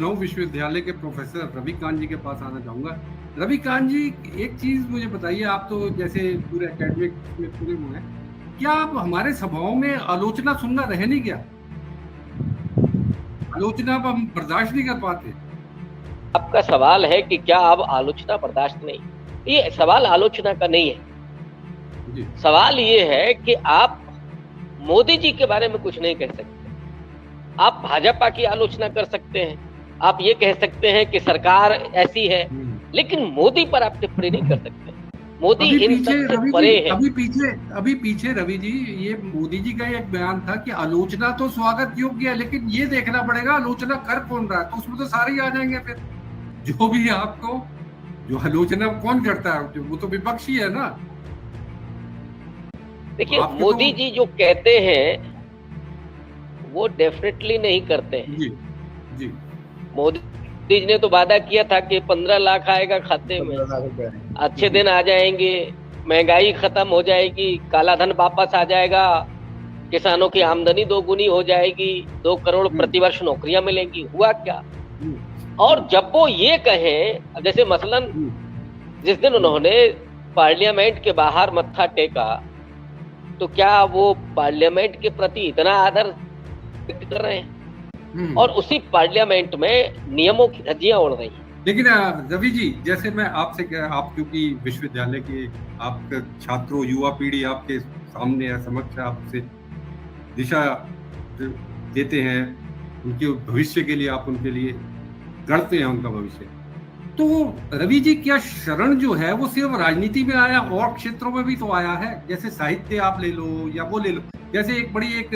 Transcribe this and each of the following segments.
लखनऊ विश्वविद्यालय के प्रोफेसर रविकांत जी के पास आना चाहूंगा। रविकांत जी, एक चीज मुझे बताइए, आप तो जैसे पूरे एकेडमिक में पूरे हुए हैं, क्या आप हमारे सभाओं में आलोचना सुनना रहे नहीं क्या? आलोचना अब हम बर्दाश्त नहीं कर पाते। आपका सवाल है कि क्या अब आलोचना बर्दाश्त नहीं? ये सवाल आलोचना का नहीं है। जी। सवाल ये है कि आप मोदी जी के बारे में कुछ नहीं कह सकते। आप भाजपा की आलोचना कर सकते हैं, आप ये कह सकते हैं कि सरकार ऐसी है, लेकिन मोदी पर आप टिप्पणी नहीं कर सकते। मोदी अभी इन पीछे सब से रवि जी, परे है। अभी पीछे रवि जी, ये मोदी जी का एक बयान था कि आलोचना तो स्वागत योग्य है, लेकिन ये देखना पड़ेगा आलोचना कर कौन रहा है, तो उसमें तो सारे ही आ जाएंगे फिर। जो भी आपको जो आलोचना कौन करता है, वो तो विपक्षी है ना। देखिए, आपके तो मोदी जी जो कहते हैं वो डेफिनेटली नहीं करते हैं। जी जी। मोदी जी ने तो वादा किया था कि 15 लाख आएगा खाते में, 15 लाख रुपए। अच्छे दिन आ जाएंगे, महंगाई खत्म हो जाएगी, काला धन वापस आ जाएगा, किसानों की आमदनी दोगुनी हो जाएगी, 2 करोड़ प्रतिवर्ष नौकरियां मिलेंगी। हुआ क्या? और जब वो ये कहें, जैसे मसलन जिस दिन उन्होंने पार्लियामेंट के बाहर मत्था टेका, तो क्या वो पार्लियामेंट के प्रति इतना आदर व्यक्त कर रहे हैं? और उसी पार्लियामेंट में नियमों की धज्जियां उड़ रही हैं। लेकिन रवि जी, जैसे मैं आपसे आप क्योंकि विश्वविद्यालय के आप छात्रों, युवा पीढ़ी आपके सामने है, समक्ष आपसे दिशा देते हैं, उनके भविष्य के लिए आप उनके लिए गढ़ते हैं उनका भविष्य। तो रवि जी, क्या शरण जो है वो सिर्फ राजनीति में आया, और क्षेत्रों में भी तो आया है? जैसे साहित्य आप ले लो या वो ले लो, जैसे एक बड़ी एक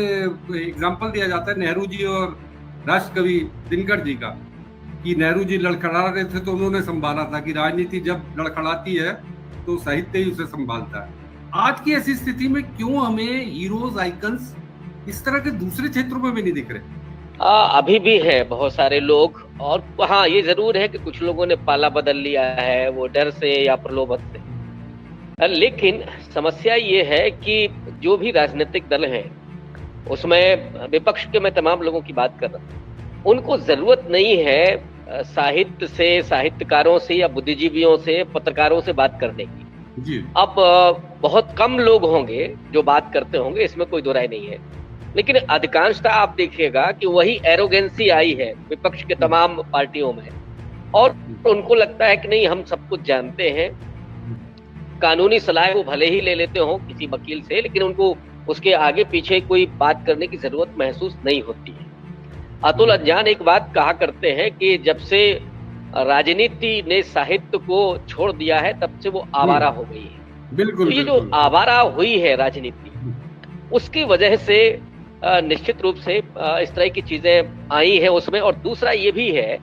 एग्जांपल दिया जाता है नेहरू जी और राष्ट्रकवि दिनकर जी का, कि नेहरू जी लड़खड़ा रहे थे तो उन्होंने संभाला था कि राजनीति जब लड़खड़ाती है तो साहित्य ही उसे संभालता है। आज की ऐसी स्थिति में क्यों हमें हीरोज, आइकन्स इस तरह के दूसरे क्षेत्रों में भी नहीं दिख रहे? अभी भी है बहुत सारे लोग, और हाँ, ये जरूर है कि कुछ लोगों ने पाला बदल लिया है, वो डर से या प्रलोभन से। लेकिन समस्या ये है कि जो भी राजनीतिक दल हैं, उसमें विपक्ष के मैं तमाम लोगों की बात कर रहा हूँ, उनको जरूरत नहीं है साहित्य से, साहित्यकारों से या बुद्धिजीवियों से, पत्रकारों से बात करने की। जी। अब बहुत कम लोग होंगे जो बात करते होंगे, इसमें कोई दो राय नहीं है, लेकिन अधिकांशतः आप देखिएगा कि वही एरोगेंसी आई है विपक्ष के तमाम पार्टियों में, और उनको लगता है कि नहीं, हम सब कुछ जानते हैं। कानूनी सलाह वो भले ही ले लेते हो किसी वकील से, लेकिन उनको उसके आगे पीछे कोई बात करने की जरूरत महसूस नहीं होती है। अतुल अंजान एक बात कहा करते हैं कि जब से राजनीति ने साहित्य को छोड़ दिया है, तब से वो आवारा हो गई है। बिल्कुल, तो ये जो आवारा हुई है राजनीति, उसकी वजह से निश्चित रूप से इस तरह की चीजें आई हैं उसमें। और दूसरा ये भी है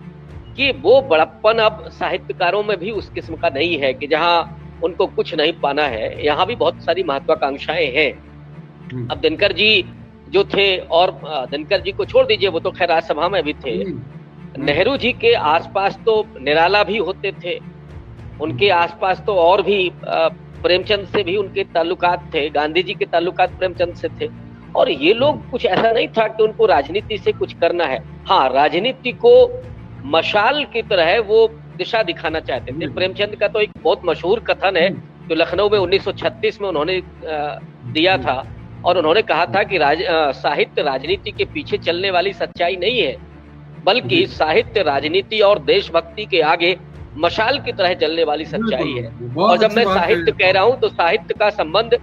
कि वो बड़प्पन अब साहित्यकारों में भी उस किस्म का नहीं है कि जहां उनको कुछ नहीं पाना है। यहाँ भी बहुत सारी महत्वाकांक्षाएं हैं। अब दिनकर जी जो थे, और दिनकर जी को छोड़ दीजिए, वो तो खैर राज्यसभा में भी थे, नेहरू जी के आसपास तो निराला भी होते थे, उनके आसपास तो और भी प्रेमचंद से भी उनके ताल्लुकात थे, गांधी जी के ताल्लुकात प्रेमचंद से थे। और ये लोग, कुछ ऐसा नहीं था कि उनको राजनीति से कुछ करना है। हाँ, राजनीति को मशाल की तरह वो दिशा दिखाना चाहते थे। प्रेमचंद का तो एक बहुत मशहूर कथन है जो लखनऊ में 1936 में उन्होंने दिया था, और उन्होंने कहा था कि साहित्य राजनीति के पीछे चलने वाली सच्चाई नहीं है, बल्कि साहित्य राजनीति और देशभक्ति के आगे मशाल की तरह जलने वाली सच्चाई है। और जब मैं साहित्य कह रहा हूं तो साहित्य का संबंध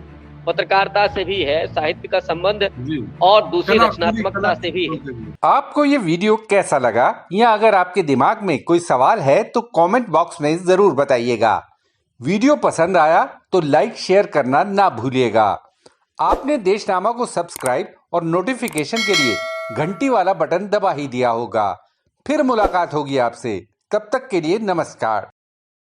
पत्रकारिता से भी है, साहित्य का संबंध और दूसरी रचनात्मकता से भी है। आपको ये वीडियो कैसा लगा, या अगर आपके दिमाग में कोई सवाल है तो कमेंट बॉक्स में जरूर बताइएगा। वीडियो पसंद आया तो लाइक शेयर करना ना भूलिएगा। आपने देशनामा को सब्सक्राइब और नोटिफिकेशन के लिए घंटी वाला बटन दबा ही दिया होगा। फिर मुलाकात होगी आपसे, तब तक के लिए नमस्कार।